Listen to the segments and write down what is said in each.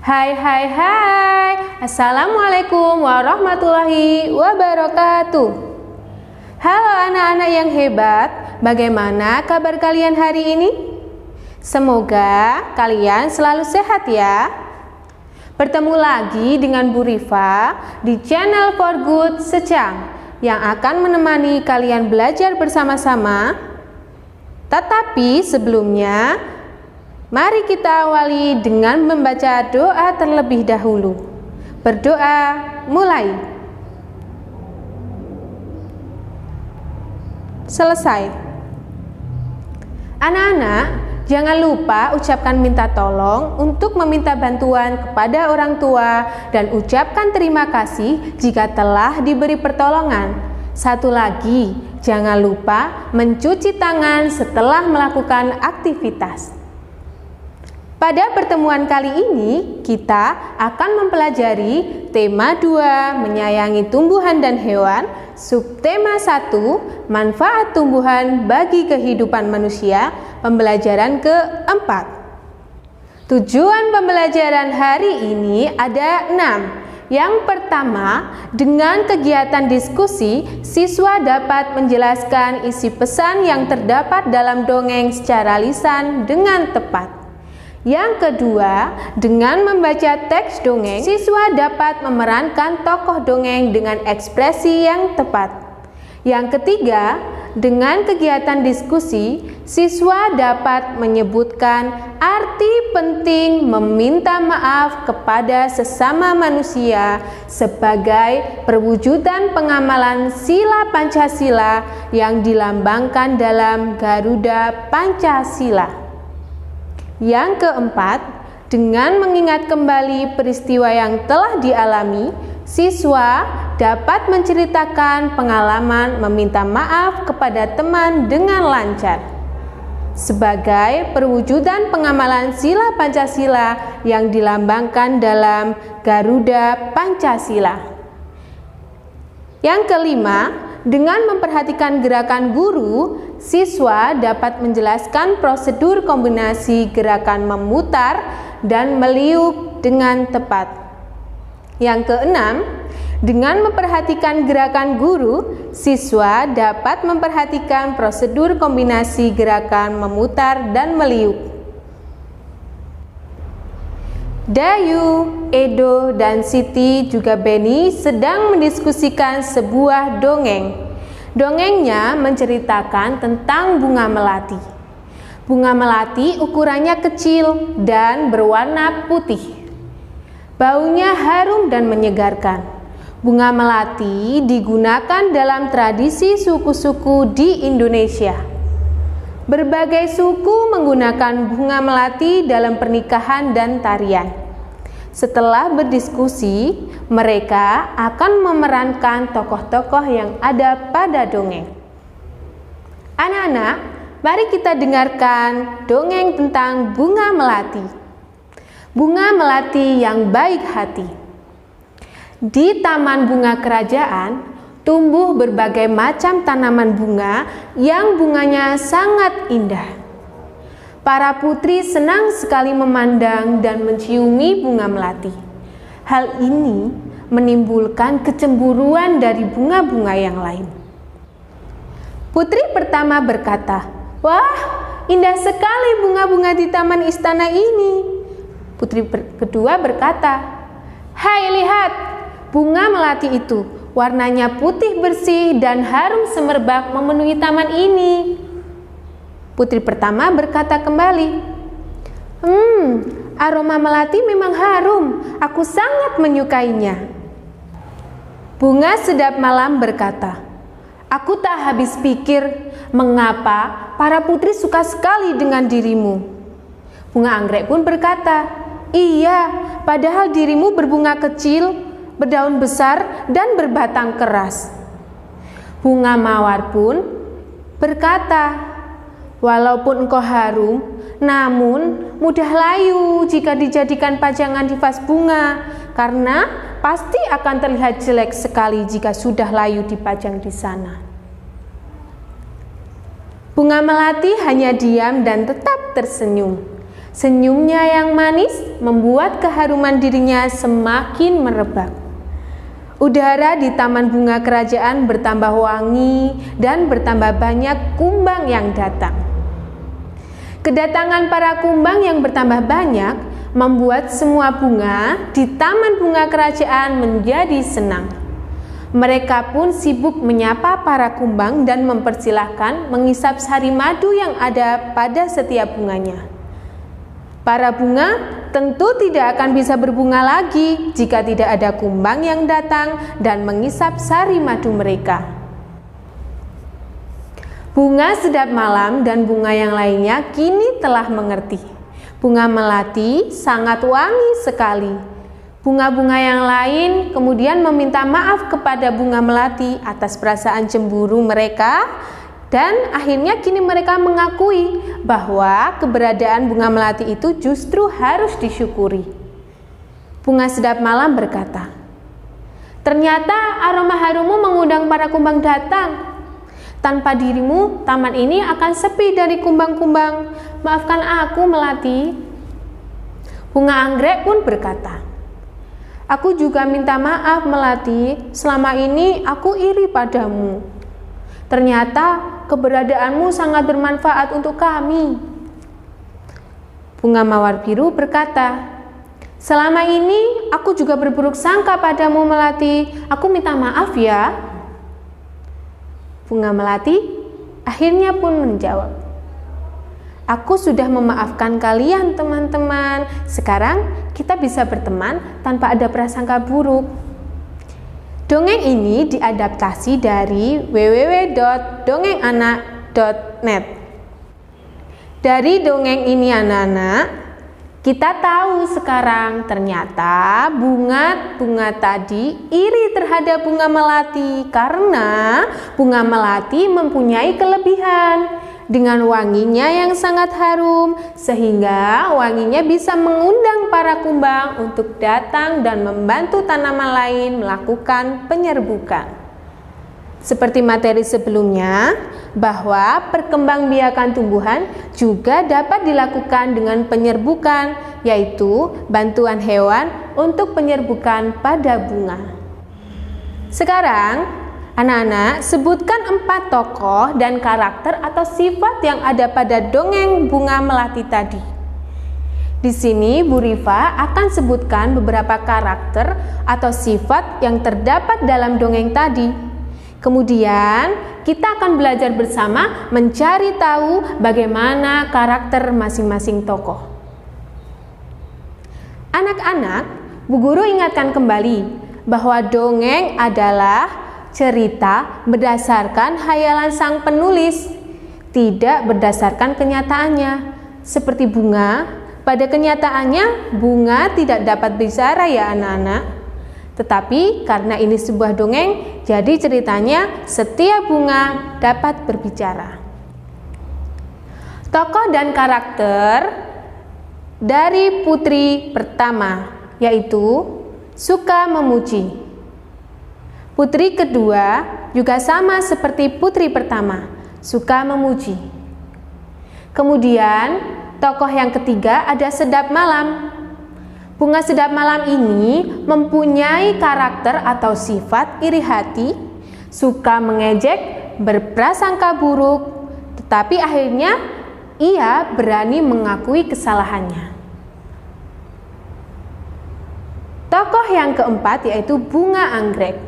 Hai. Assalamualaikum warahmatullahi wabarakatuh. Halo anak-anak yang hebat, bagaimana kabar kalian hari ini? Semoga kalian selalu sehat ya. Bertemu lagi dengan Bu Rifa di channel For Good Secang yang akan menemani kalian belajar bersama-sama. Tetapi sebelumnya, mari kita awali dengan membaca doa terlebih dahulu. Berdoa, mulai. Selesai. Anak-anak, jangan lupa ucapkan minta tolong untuk meminta bantuan kepada orang tua dan ucapkan terima kasih jika telah diberi pertolongan. Satu lagi, jangan lupa mencuci tangan setelah melakukan aktivitas. Pada pertemuan kali ini, kita akan mempelajari tema 2, menyayangi tumbuhan dan hewan, subtema 1, manfaat tumbuhan bagi kehidupan manusia, pembelajaran keempat. Tujuan pembelajaran hari ini ada 6. Yang pertama, dengan kegiatan diskusi, siswa dapat menjelaskan isi pesan yang terdapat dalam dongeng secara lisan dengan tepat. Yang kedua, dengan membaca teks dongeng, siswa dapat memerankan tokoh dongeng dengan ekspresi yang tepat. Yang ketiga, dengan kegiatan diskusi, siswa dapat menyebutkan arti penting meminta maaf kepada sesama manusia sebagai perwujudan pengamalan sila Pancasila yang dilambangkan dalam Garuda Pancasila. Yang keempat, dengan mengingat kembali peristiwa yang telah dialami, siswa dapat menceritakan pengalaman meminta maaf kepada teman dengan lancar sebagai perwujudan pengamalan sila Pancasila yang dilambangkan dalam Garuda Pancasila. Yang kelima, dengan memperhatikan gerakan guru, siswa dapat menjelaskan prosedur kombinasi gerakan memutar dan meliuk dengan tepat. Yang keenam, dengan memperhatikan gerakan guru, siswa dapat memperhatikan prosedur kombinasi gerakan memutar dan meliuk. Dayu, Edo, dan Siti juga Beni sedang mendiskusikan sebuah dongeng. Dongengnya menceritakan tentang bunga melati. Bunga melati ukurannya kecil dan berwarna putih. Baunya harum dan menyegarkan. Bunga melati digunakan dalam tradisi suku-suku di Indonesia. Berbagai suku menggunakan bunga melati dalam pernikahan dan tarian. Setelah berdiskusi, mereka akan memerankan tokoh-tokoh yang ada pada dongeng. Anak-anak, mari kita dengarkan dongeng tentang bunga melati. Bunga melati yang baik hati. Di taman bunga kerajaan, tumbuh berbagai macam tanaman bunga yang bunganya sangat indah. Para putri senang sekali memandang dan menciumi bunga melati. Hal ini menimbulkan kecemburuan dari bunga-bunga yang lain. Putri pertama berkata, "Wah, indah sekali bunga-bunga di taman istana ini." Putri kedua berkata, "Hai, lihat, bunga melati itu. Warnanya putih bersih dan harum semerbak memenuhi taman ini." Putri pertama berkata kembali, aroma melati memang harum. Aku sangat menyukainya." Bunga sedap malam berkata, "Aku tak habis pikir mengapa para putri suka sekali dengan dirimu." Bunga anggrek pun berkata, "Iya, padahal dirimu berbunga kecil, berdaun besar, dan berbatang keras." Bunga mawar pun berkata, "Walaupun engkau harum, namun mudah layu jika dijadikan pajangan di vas bunga, karena pasti akan terlihat jelek sekali jika sudah layu dipajang di sana." Bunga melati hanya diam dan tetap tersenyum. Senyumnya yang manis membuat keharuman dirinya semakin merebak. Udara di taman bunga kerajaan bertambah wangi dan bertambah banyak kumbang yang datang. Kedatangan para kumbang yang bertambah banyak membuat semua bunga di taman bunga kerajaan menjadi senang. Mereka pun sibuk menyapa para kumbang dan mempersilahkan mengisap sari madu yang ada pada setiap bunganya. Para bunga tentu tidak akan bisa berbunga lagi jika tidak ada kumbang yang datang dan mengisap sari madu mereka. Bunga sedap malam dan bunga yang lainnya kini telah mengerti. Bunga melati sangat wangi sekali. Bunga-bunga yang lain kemudian meminta maaf kepada bunga melati atas perasaan cemburu mereka. Dan akhirnya kini mereka mengakui bahwa keberadaan bunga melati itu justru harus disyukuri. Bunga sedap malam berkata, "Ternyata aroma harummu mengundang para kumbang datang. Tanpa dirimu, taman ini akan sepi dari kumbang-kumbang. Maafkan aku, melati." Bunga anggrek pun berkata, "Aku juga minta maaf, melati. Selama ini aku iri padamu. Ternyata keberadaanmu sangat bermanfaat untuk kami." Bunga mawar biru berkata, "Selama ini aku juga berburuk sangka padamu, melati. Aku minta maaf ya." Bunga melati akhirnya pun menjawab, "Aku sudah memaafkan kalian, teman-teman. Sekarang kita bisa berteman tanpa ada prasangka buruk." Dongeng ini diadaptasi dari www.dongenganak.net. Dari dongeng ini anak-anak, kita tahu sekarang ternyata bunga tadi iri terhadap bunga melati karena bunga melati mempunyai kelebihan dengan wanginya yang sangat harum, sehingga wanginya bisa mengundang para kumbang untuk datang dan membantu tanaman lain melakukan penyerbukan. Seperti materi sebelumnya, bahwa perkembangbiakan tumbuhan juga dapat dilakukan dengan penyerbukan, yaitu bantuan hewan untuk penyerbukan pada bunga. Sekarang, anak-anak, sebutkan 4 tokoh dan karakter atau sifat yang ada pada dongeng bunga melati tadi. Di sini Bu Rifa akan sebutkan beberapa karakter atau sifat yang terdapat dalam dongeng tadi. Kemudian kita akan belajar bersama mencari tahu bagaimana karakter masing-masing tokoh. Anak-anak, Bu Guru ingatkan kembali bahwa dongeng adalah cerita berdasarkan hayalan sang penulis, tidak berdasarkan kenyataannya. Seperti bunga, pada kenyataannya bunga tidak dapat bicara ya anak-anak. Tetapi karena ini sebuah dongeng, jadi ceritanya setiap bunga dapat berbicara. Tokoh dan karakter dari putri pertama, yaitu suka memuji. Putri kedua juga sama seperti putri pertama, suka memuji. Kemudian tokoh yang ketiga ada sedap malam. Bunga sedap malam ini mempunyai karakter atau sifat iri hati, suka mengejek, berprasangka buruk, tetapi akhirnya ia berani mengakui kesalahannya. Tokoh yang keempat yaitu bunga anggrek.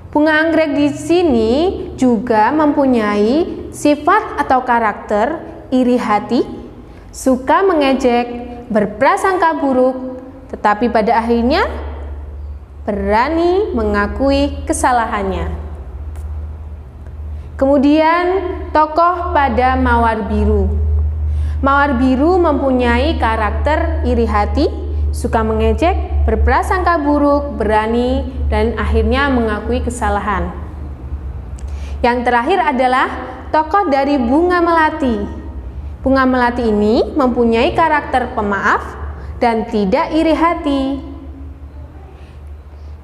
Bunga anggrek di sini juga mempunyai sifat atau karakter iri hati, suka mengejek, berprasangka buruk, tetapi pada akhirnya berani mengakui kesalahannya. Kemudian tokoh pada mawar biru. Mawar biru mempunyai karakter iri hati, suka mengejek, berprasangka buruk, berani, dan akhirnya mengakui kesalahan. Yang terakhir adalah tokoh dari bunga melati. Bunga melati ini mempunyai karakter pemaaf dan tidak iri hati.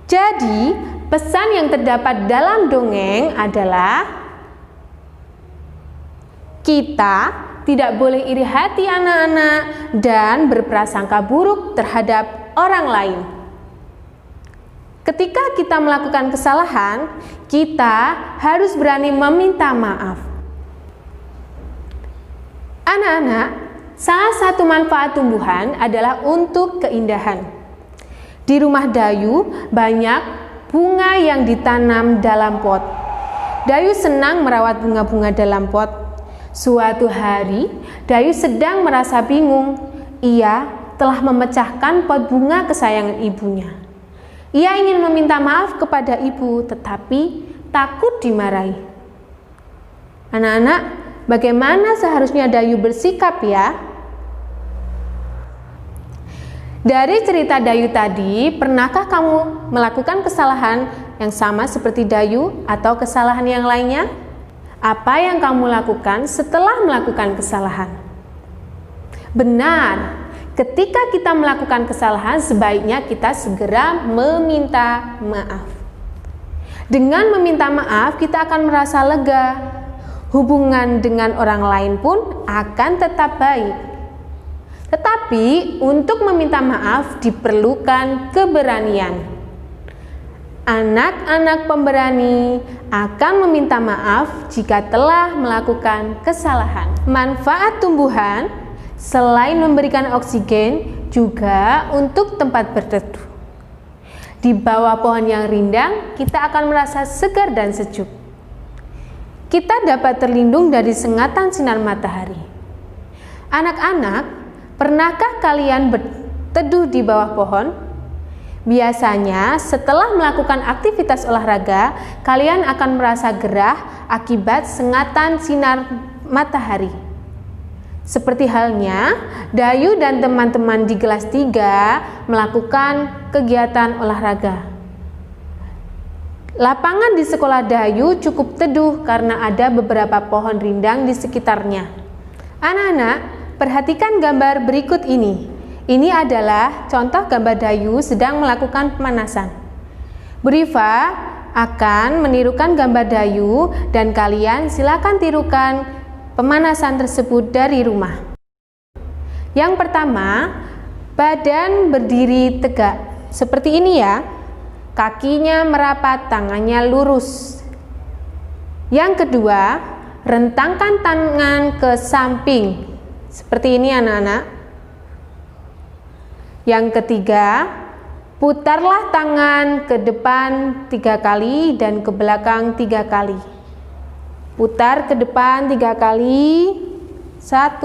Jadi, pesan yang terdapat dalam dongeng adalah Kita tidak boleh iri hati anak-anak dan berprasangka buruk terhadap orang lain. Ketika kita melakukan kesalahan, kita harus berani meminta maaf. Anak-anak, salah satu manfaat tumbuhan adalah untuk keindahan. Di rumah Dayu banyak bunga yang ditanam dalam pot. Dayu senang merawat bunga-bunga dalam pot. Suatu hari, Dayu sedang merasa bingung. Ia telah memecahkan pot bunga kesayangan ibunya. Ia ingin meminta maaf kepada ibu, tetapi takut dimarahi. Anak-anak, bagaimana seharusnya Dayu bersikap ya? Dari cerita Dayu tadi, pernahkah kamu melakukan kesalahan yang sama seperti Dayu atau kesalahan yang lainnya? Apa yang kamu lakukan setelah melakukan kesalahan? Benar. Ketika kita melakukan kesalahan, sebaiknya kita segera meminta maaf. Dengan meminta maaf, kita akan merasa lega. Hubungan dengan orang lain pun akan tetap baik. Tetapi, untuk meminta maaf diperlukan keberanian. Anak-anak pemberani akan meminta maaf jika telah melakukan kesalahan. Manfaat tumbuhan selain memberikan oksigen, juga untuk tempat berteduh. Di bawah pohon yang rindang, kita akan merasa segar dan sejuk. Kita dapat terlindung dari sengatan sinar matahari. Anak-anak, pernahkah kalian berteduh di bawah pohon? Biasanya, setelah melakukan aktivitas olahraga, kalian akan merasa gerah akibat sengatan sinar matahari. Seperti halnya, Dayu dan teman-teman di kelas 3 melakukan kegiatan olahraga. Lapangan di sekolah Dayu cukup teduh karena ada beberapa pohon rindang di sekitarnya. Anak-anak, perhatikan gambar berikut ini. Ini adalah contoh gambar Dayu sedang melakukan pemanasan. Bu Rifa akan menirukan gambar Dayu dan kalian silakan tirukan pemanasan tersebut dari rumah. Yang pertama, badan berdiri tegak. Seperti ini ya. Kakinya merapat, tangannya lurus. Yang kedua, rentangkan tangan ke samping. Seperti ini anak-anak. Yang ketiga, putarlah tangan ke depan 3 kali dan ke belakang 3 kali. Putar ke depan 3 kali. 1,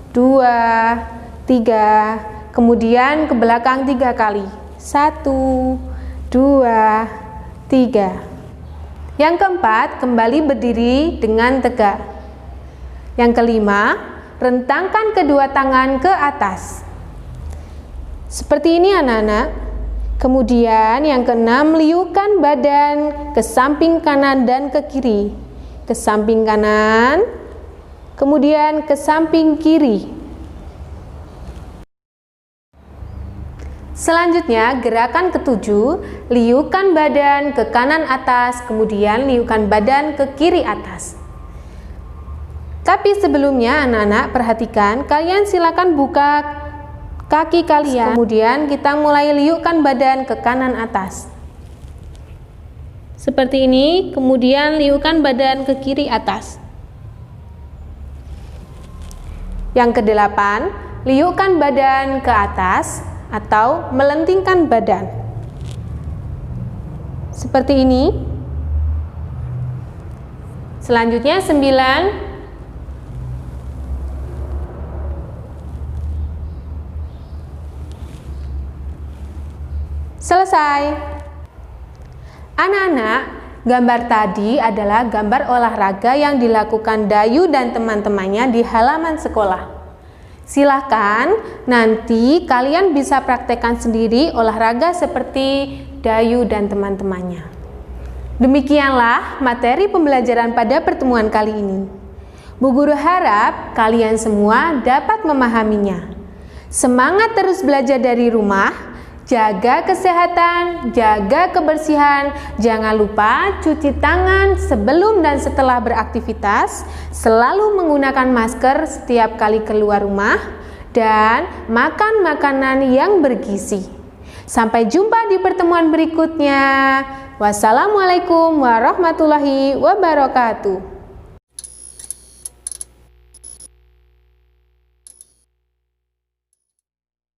2, 3. Kemudian ke belakang 3 kali. 1, 2, 3. Yang keempat, kembali berdiri dengan tegak. Yang kelima, rentangkan kedua tangan ke atas. Seperti ini anak-anak. Kemudian yang keenam, liukan badan ke samping kanan dan ke kiri. Ke samping kanan, kemudian ke samping kiri. Selanjutnya, gerakan ketujuh, liukan badan ke kanan atas, kemudian liukan badan ke kiri atas. Tapi sebelumnya anak-anak perhatikan, kalian silakan buka kaki kalian, kemudian kita mulai liukan badan ke kanan atas. Seperti ini, kemudian liukan badan ke kiri atas. Yang kedelapan, liukan badan ke atas atau melentingkan badan. Seperti ini. Selanjutnya 9. Selesai. Anak-anak, gambar tadi adalah gambar olahraga yang dilakukan Dayu dan teman-temannya di halaman sekolah. Silahkan nanti kalian bisa praktekkan sendiri olahraga seperti Dayu dan teman-temannya. Demikianlah materi pembelajaran pada pertemuan kali ini. Bu Guru harap kalian semua dapat memahaminya. Semangat terus belajar dari rumah. Jaga kesehatan, jaga kebersihan, jangan lupa cuci tangan sebelum dan setelah beraktivitas, selalu menggunakan masker setiap kali keluar rumah, dan makan makanan yang bergizi. Sampai jumpa di pertemuan berikutnya. Wassalamualaikum warahmatullahi wabarakatuh.